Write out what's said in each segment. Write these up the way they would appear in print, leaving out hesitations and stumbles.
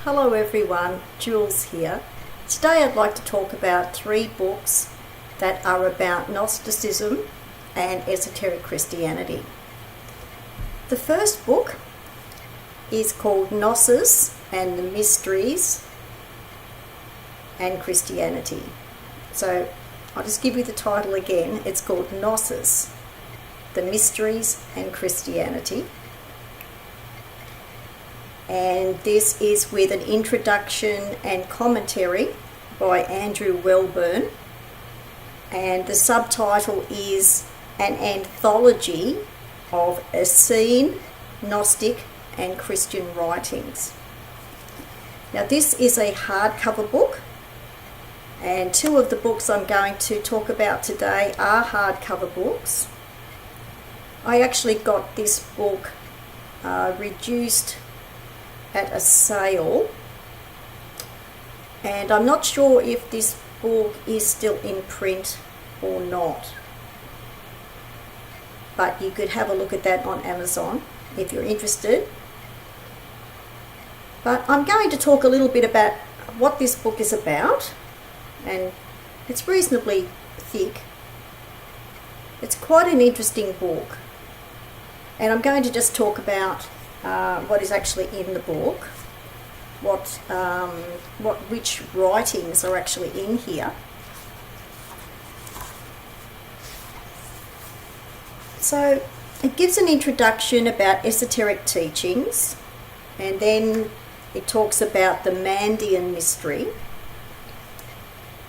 Hello everyone, Jules here. Today I'd like to talk about 3 books that are about Gnosticism and Esoteric Christianity. The first book is called Gnosis and the Mysteries and Christianity. So I'll just give you the title again. It's called Gnosis, the Mysteries and Christianity. And this is with an introduction and commentary by Andrew Welburn, and the subtitle is An Anthology of Essene, Gnostic and Christian Writings. Now this is a hardcover book, and 2 of the books I'm going to talk about today are hardcover books. I actually got this book reduced at a sale, and I'm not sure if this book is still in print or not, but you could have a look at that on Amazon if you're interested. But I'm going to talk a little bit about what this book is about, and it's reasonably thick. It's quite an interesting book, and I'm going to just talk about what is actually in the book, which writings are actually in here. So it gives an introduction about esoteric teachings, and then it talks about the Mandean mystery,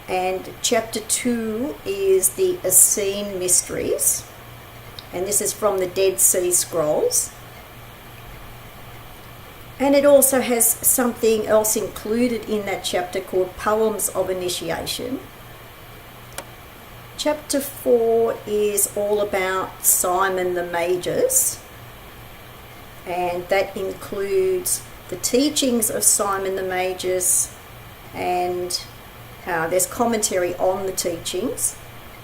and chapter 2 is the Essene mysteries, and this is from the Dead Sea Scrolls. And it also has something else included in that chapter called Poems of Initiation. Chapter 4 is all about Simon the Magus, and that includes the teachings of Simon the Magus, and there's commentary on the teachings,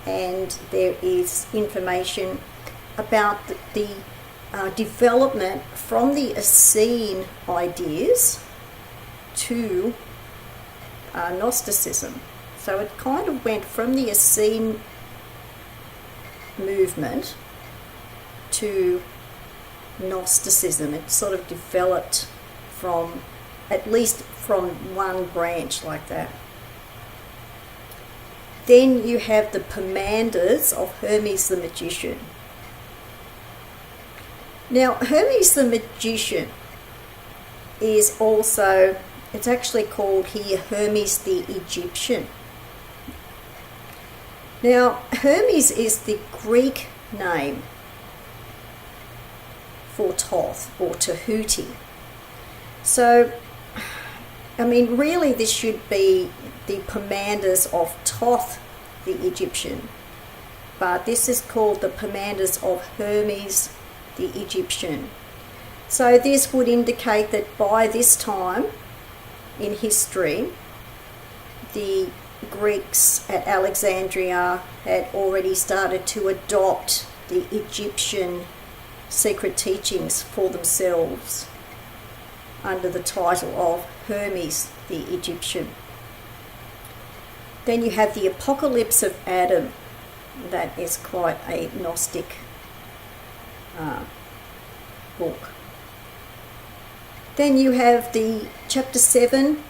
and there is information about the development from the Essene ideas to Gnosticism. So it kind of went from the Essene movement to Gnosticism. It sort of developed from, at least from one branch like that. Then you have the Pomanders of Hermes the Magician. Now, Hermes the Magician is also, it's actually called here Hermes the Egyptian. Now, Hermes is the Greek name for Thoth or Tahuti. So, I mean, really this should be the Pomanders of Thoth the Egyptian, but this is called the Pomanders of Hermes the Egyptian. So this would indicate that by this time in history, the Greeks at Alexandria had already started to adopt the Egyptian secret teachings for themselves under the title of Hermes the Egyptian. Then you have the Apocalypse of Adam. That is quite a Gnostic book. Then you have the chapter 7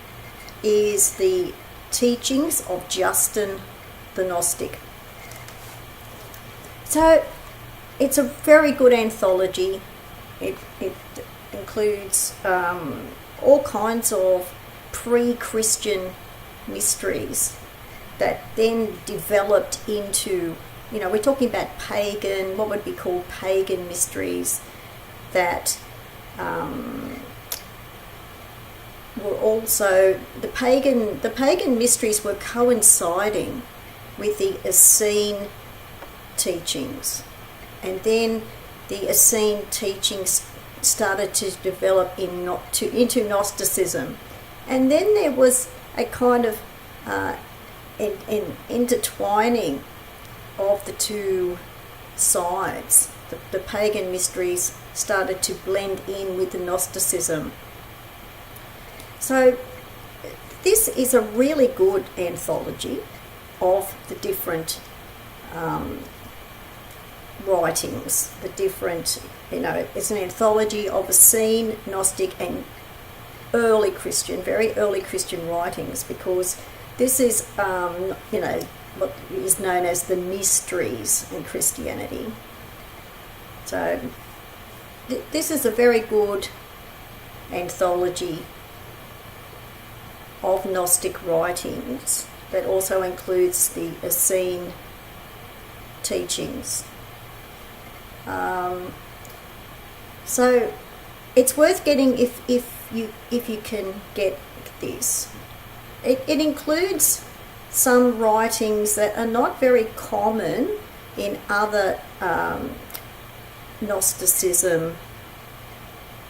is the teachings of Justin the Gnostic. So it's a very good anthology. It includes all kinds of pre-Christian mysteries that then developed into, we're talking about pagan, what would be called pagan mysteries that were also, the pagan mysteries were coinciding with the Essene teachings. And then the Essene teachings started to develop into Gnosticism. And then there was a kind of intertwining of the 2 sides. The pagan mysteries started to blend in with the Gnosticism. So this is a really good anthology of the different writings, the different, it's an anthology of Essene, Gnostic and early Christian, very early Christian writings, because this is, what is known as the mysteries in Christianity. So this is a very good anthology of Gnostic writings that also includes the Essene teachings. So it's worth getting if you can get this. It includes some writings that are not very common in other Gnosticism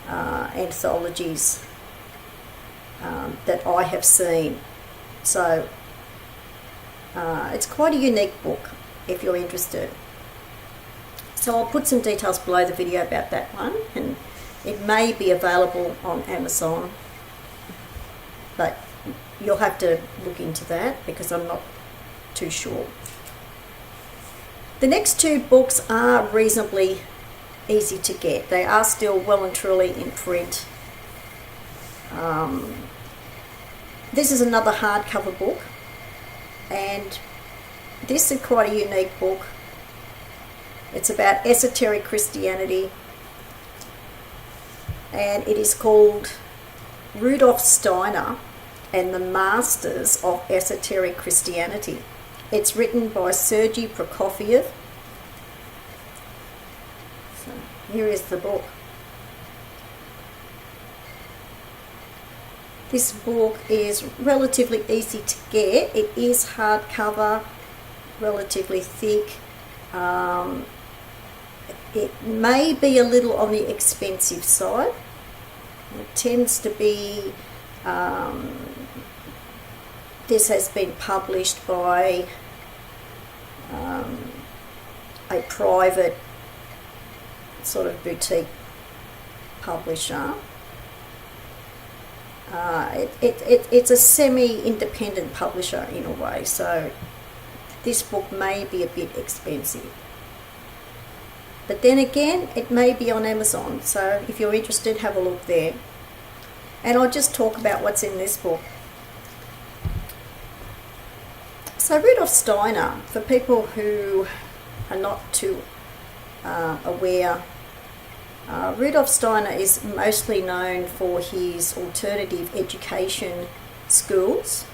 anthologies that I have seen. So it's quite a unique book if you're interested. So I'll put some details below the video about that one, and it may be available on Amazon, but you'll have to look into that because I'm not too sure. The next two books are reasonably easy to get. They are still well and truly in print. This is another hardcover book, and this is quite a unique book. It's about esoteric Christianity, and it is called Rudolf Steiner and the Masters of Esoteric Christianity. It's written by Sergei Prokofieff. So here is the book. This book is relatively easy to get. It is hardcover, relatively thick. It may be a little on the expensive side. It tends to be, this has been published by a private sort of boutique publisher. It's a semi-independent publisher in a way, so this book may be a bit expensive. But then again, it may be on Amazon, so if you're interested, have a look there. And I'll just talk about what's in this book. So Rudolf Steiner, for people who are not too aware, Rudolf Steiner is mostly known for his alternative education schools.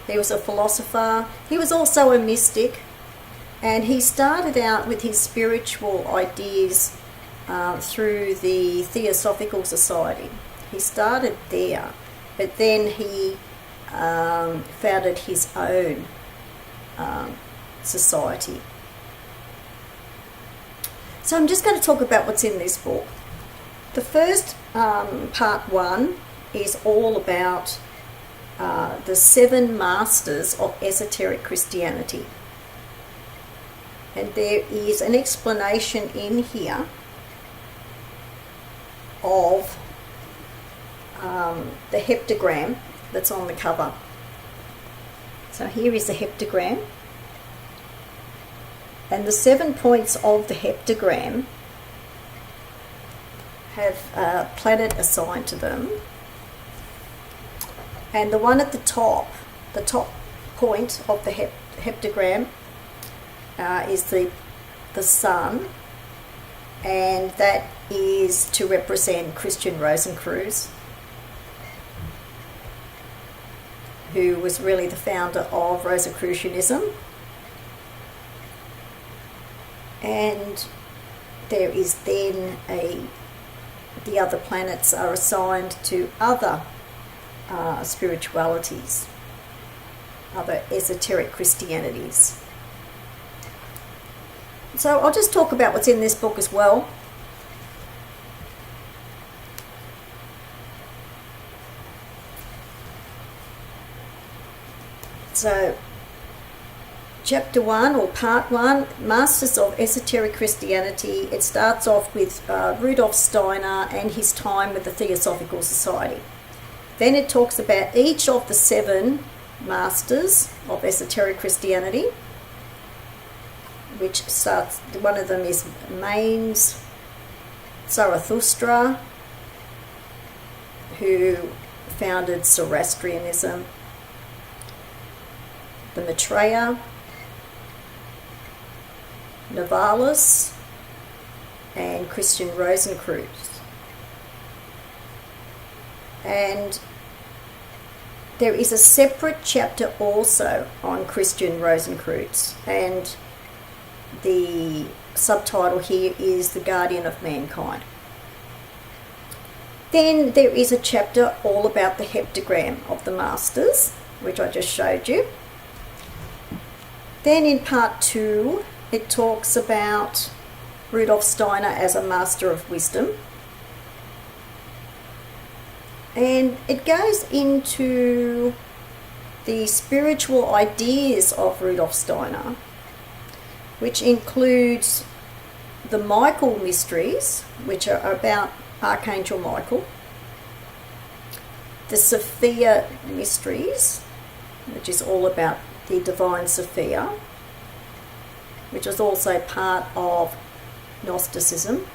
He was a philosopher. He was also a mystic. And he started out with his spiritual ideas through the Theosophical Society. He started there, but then he founded his own society. So I'm just going to talk about what's in this book. The first part one is all about the 7 masters of esoteric Christianity. And there is an explanation in here of the heptagram that's on the cover. So here is the heptagram. And the 7 points of the heptagram have a planet assigned to them. And the one at the top point of the heptagram is the sun, and that is to represent Christian Rosencreuz, who was really the founder of Rosicrucianism. And there is then the other planets are assigned to other spiritualities, other esoteric Christianities. So I'll just talk about what's in this book as well. So chapter 1 or part 1, Masters of Esoteric Christianity. It starts off with Rudolf Steiner and his time with the Theosophical Society. Then it talks about each of the 7 masters of esoteric Christianity, which starts, one of them is Mainz Zarathustra, who founded Zoroastrianism, the Maitreya, Novalis, and Christian Rosenkreuz. And there is a separate chapter also on Christian Rosenkreuz, and the subtitle here is The Guardian of Mankind. Then there is a chapter all about the heptagram of the masters, which I just showed you. Then in part 2, it talks about Rudolf Steiner as a master of wisdom. And it goes into the spiritual ideas of Rudolf Steiner, which includes the Michael mysteries, which are about Archangel Michael, the Sophia mysteries, which is all about the divine Sophia, which was also part of Gnosticism,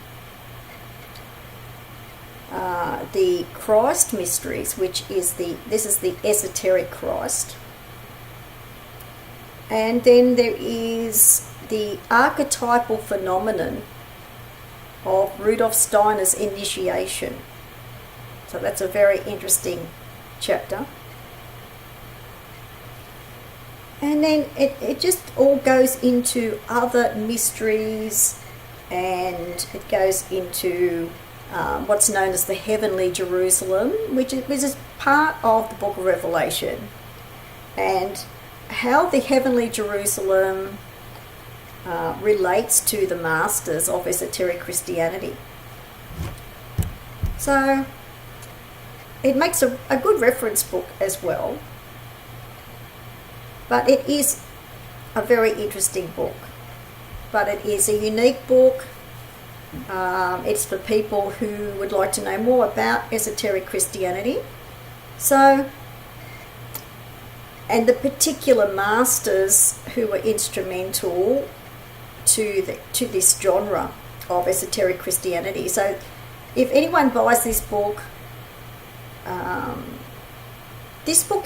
the Christ mysteries, which is this is the esoteric Christ, and then there is the archetypal phenomenon of Rudolf Steiner's initiation. So that's a very interesting chapter. And then it just all goes into other mysteries, and it goes into what's known as the Heavenly Jerusalem, which is part of the Book of Revelation, and how the Heavenly Jerusalem relates to the masters of esoteric Christianity. So it makes a good reference book as well, but it is a very interesting book. But it is a unique book. It's for people who would like to know more about esoteric Christianity. So, and the particular masters who were instrumental to this genre of esoteric Christianity. So if anyone buys this book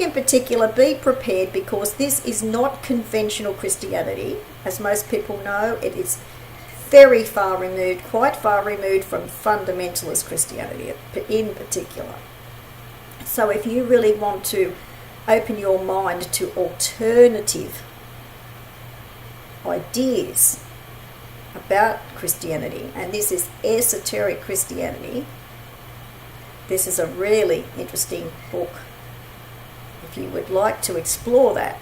in particular, be prepared, because this is not conventional Christianity. As most people know, it is very far removed, quite far removed from fundamentalist Christianity in particular. So if you really want to open your mind to alternative ideas about Christianity, and this is esoteric Christianity, this is a really interesting book if you would like to explore that.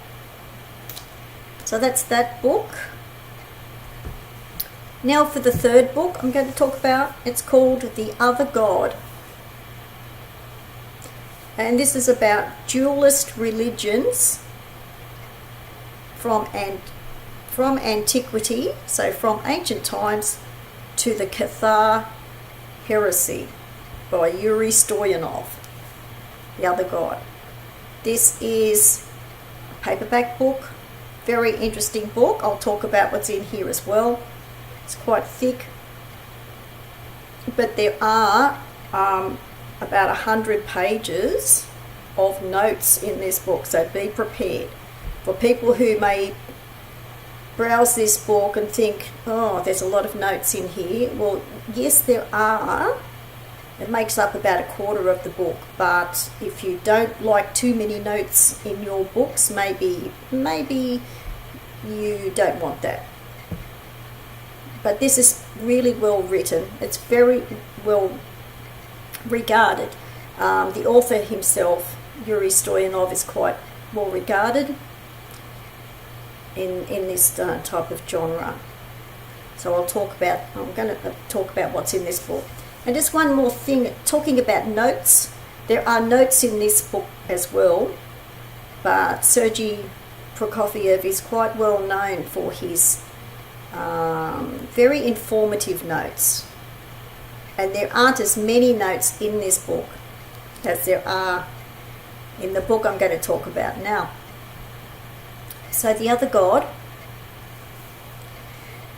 So that's that book. Now for the third book I'm going to talk about, it's called The Other God. And this is about dualist religions from Antiquity, so from ancient times, to the Cathar Heresy by Yuri Stoyanov, The Other God. This is a paperback book, very interesting book. I'll talk about what's in here as well. It's quite thick, but there are about 100 pages of notes in this book, so be prepared. For people who may browse this book and think, oh, there's a lot of notes in here, well, yes, there are. It makes up about a quarter of the book, but if you don't like too many notes in your books, maybe you don't want that. But this is really well written. It's very well regarded. The author himself, Yuri Stoyanov, is quite well regarded in this type of genre. So I'm going to talk about what's in this book. And just one more thing, talking about notes, there are notes in this book as well, but Sergei Prokofieff is quite well known for his very informative notes. And there aren't as many notes in this book as there are in the book I'm going to talk about now. So the other God.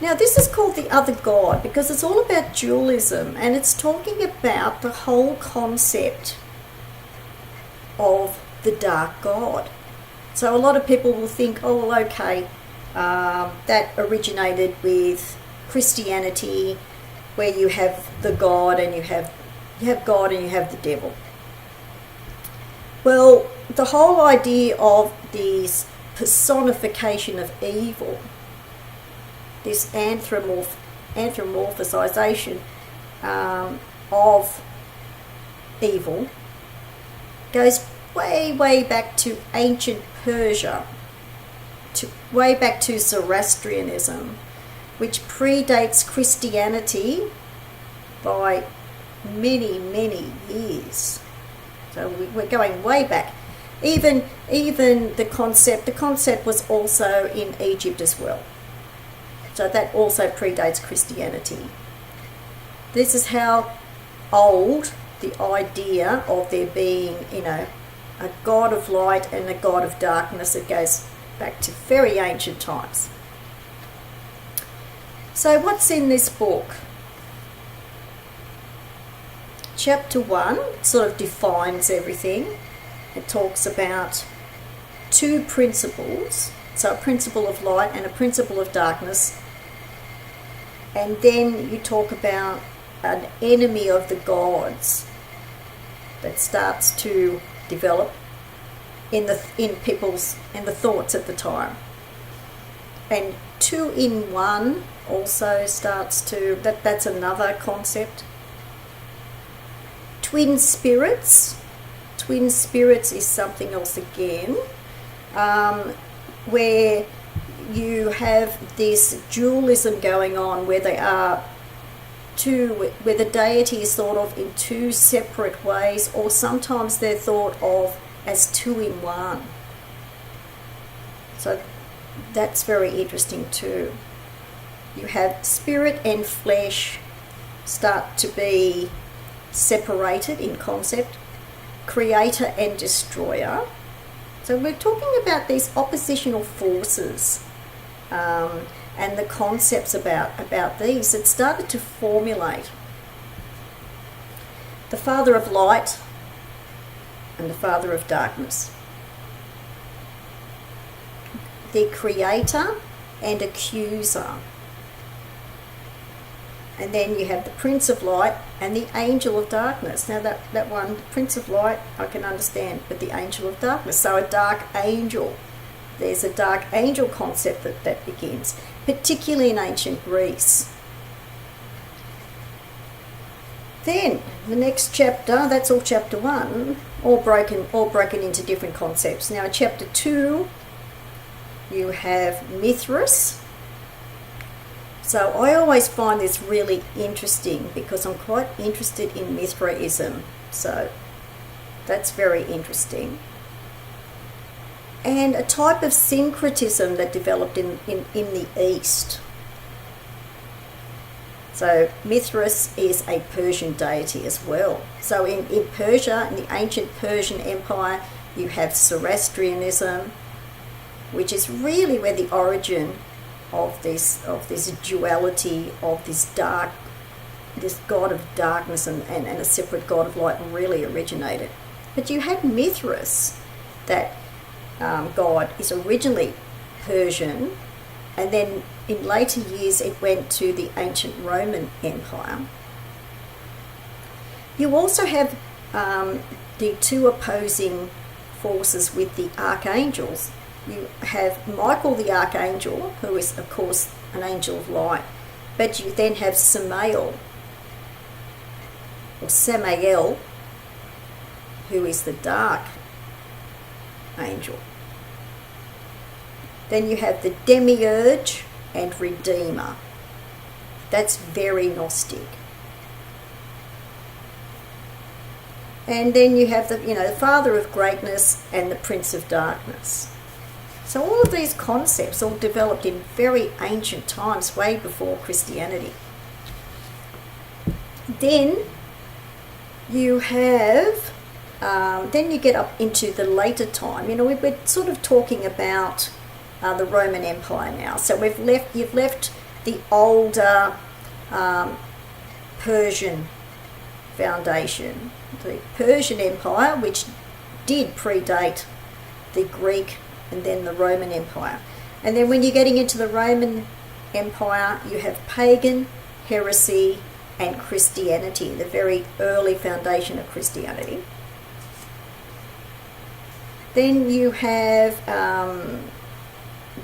Now this is called the other God because it's all about dualism, and it's talking about the whole concept of the dark God. So a lot of people will think, oh, well, okay, that originated with Christianity, where you have the God and you have God and you have the devil. Well, the whole idea of this personification of evil, this anthropomorphization of evil, goes way back to ancient Persia, way back to Zoroastrianism, which predates Christianity by many years. So we're going way back. Even the concept was also in Egypt as well. So that also predates Christianity. This is how old the idea of there being, a God of light and a God of darkness. It goes back to very ancient times. So what's in this book? Chapter 1 sort of defines everything. It talks about two principles, so a principle of light and a principle of darkness. And then you talk about an enemy of the gods that starts to develop in the thoughts at the time. And 2-in-1 also starts to, that's another concept. Twin spirits is something else again, where you have this dualism going on, where they are where the deity is thought of in two separate ways, or sometimes they're thought of as 2-in-1. So that's very interesting too. You have spirit and flesh start to be separated in concept, creator and destroyer. So we're talking about these oppositional forces, and the concepts about these. It started to formulate. The father of light and the father of darkness. The creator and accuser. And then you have the Prince of Light and the Angel of Darkness. Now that one, the Prince of Light, I can understand, but the Angel of Darkness. So a dark angel. There's a dark angel concept that begins, particularly in ancient Greece. Then the next chapter, that's all chapter 1, all broken into different concepts. Now chapter 2, you have Mithras. So I always find this really interesting because I'm quite interested in Mithraism. So that's very interesting. And a type of syncretism that developed in the East. So Mithras is a Persian deity as well. So in Persia, in the ancient Persian Empire, you have Zoroastrianism, which is really where the origin of this duality, of this god of darkness and a separate god of light really originated. But you had Mithras, that god is originally Persian, and then in later years it went to the ancient Roman Empire. You also have the two opposing forces with the archangels. You have Michael the Archangel, who is, of course, an angel of light, but you then have Samael, who is the dark angel. Then you have the Demiurge and Redeemer. That's very Gnostic. And then you have the Father of Greatness and the Prince of Darkness. So all of these concepts all developed in very ancient times, way before Christianity. Then you have then you get up into the later time. You know, we're sort of talking about the Roman Empire now. So you've left the older Persian foundation, the Persian Empire, which did predate the Greek and then the Roman Empire. And then when you're getting into the Roman Empire, you have pagan, heresy, and Christianity, the very early foundation of Christianity. Then you have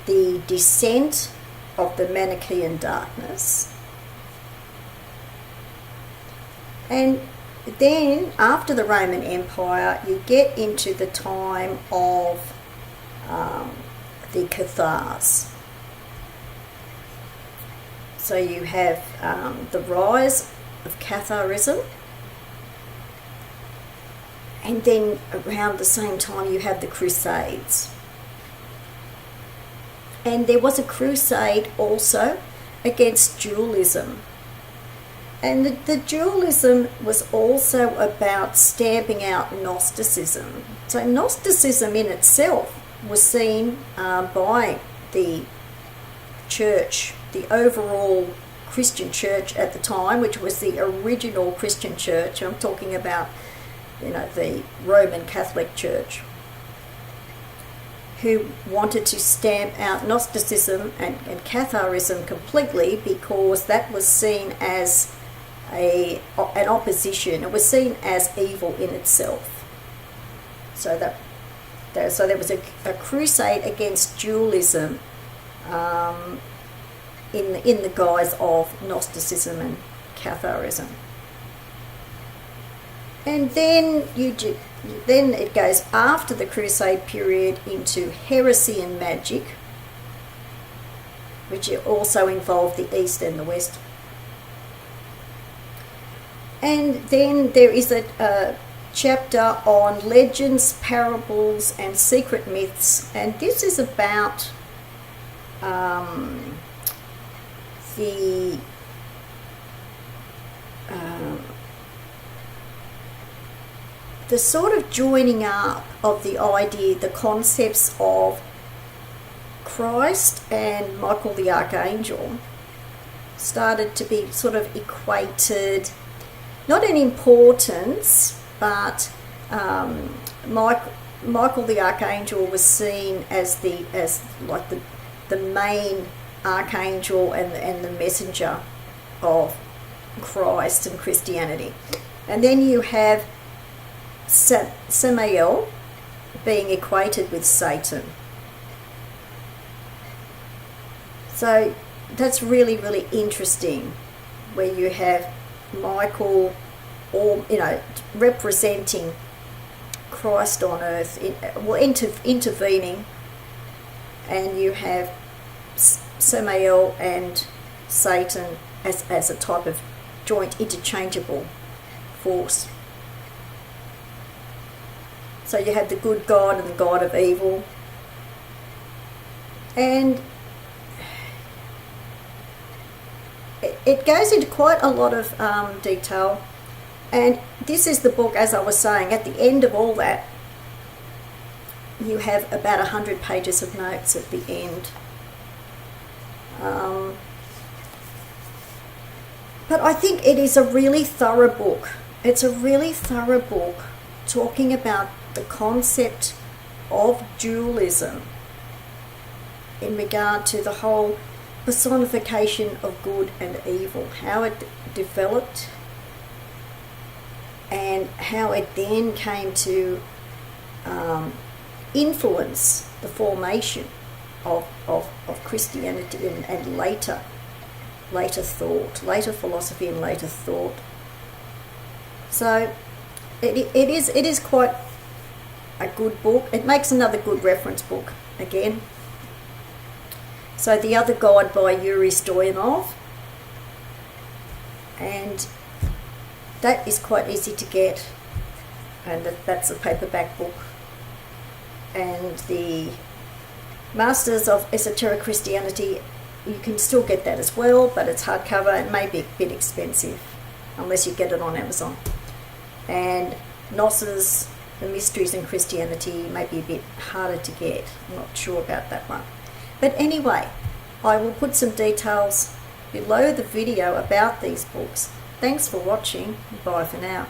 the descent of the Manichaean darkness. And then after the Roman Empire, you get into the time of the Cathars. So you have the rise of Catharism, and then around the same time you have the Crusades. And there was a crusade also against dualism. And the dualism was also about stamping out Gnosticism. So Gnosticism in itself was seen by the church, the overall Christian church at the time, which was the original Christian church. I'm talking about, you know, the Roman Catholic Church, who wanted to stamp out Gnosticism and Catharism completely, because that was seen as an opposition. It was seen as evil in itself. So there was a crusade against dualism in the guise of Gnosticism and Catharism. And then then it goes after the Crusade period into heresy and magic, which also involved the East and the West. And then there is a chapter on legends, parables, and secret myths, and this is about the sort of joining up of the idea, the concepts of Christ and Michael the Archangel started to be sort of equated, not in importance, but Michael the Archangel was seen as the main archangel and the messenger of Christ and Christianity. And then you have Samael being equated with Satan. So that's really, really interesting, where you have Michael, or representing Christ on earth, intervening, and you have Samael and Satan as a type of joint interchangeable force. So you have the good God and the God of evil. And it goes into quite a lot of detail. And this is the book, as I was saying, at the end of all that, you have about 100 pages of notes at the end. But I think it is a really thorough book. It's a really thorough book talking about the concept of dualism in regard to the whole personification of good and evil, how it developed, and how it then came to influence the formation of Christianity and later thought, later philosophy and later thought. So it is quite a good book. It makes another good reference book again. So The Other God by Yuri Stoyanov, and that is quite easy to get, and that's a paperback book. And the Masters of Esoteric Christianity, you can still get that as well, but it's hardcover and may be a bit expensive unless you get it on Amazon. And Gnosis The Mysteries in Christianity may be a bit harder to get. I'm not sure about that one. But anyway, I will put some details below the video about these books. Thanks for watching. Bye for now.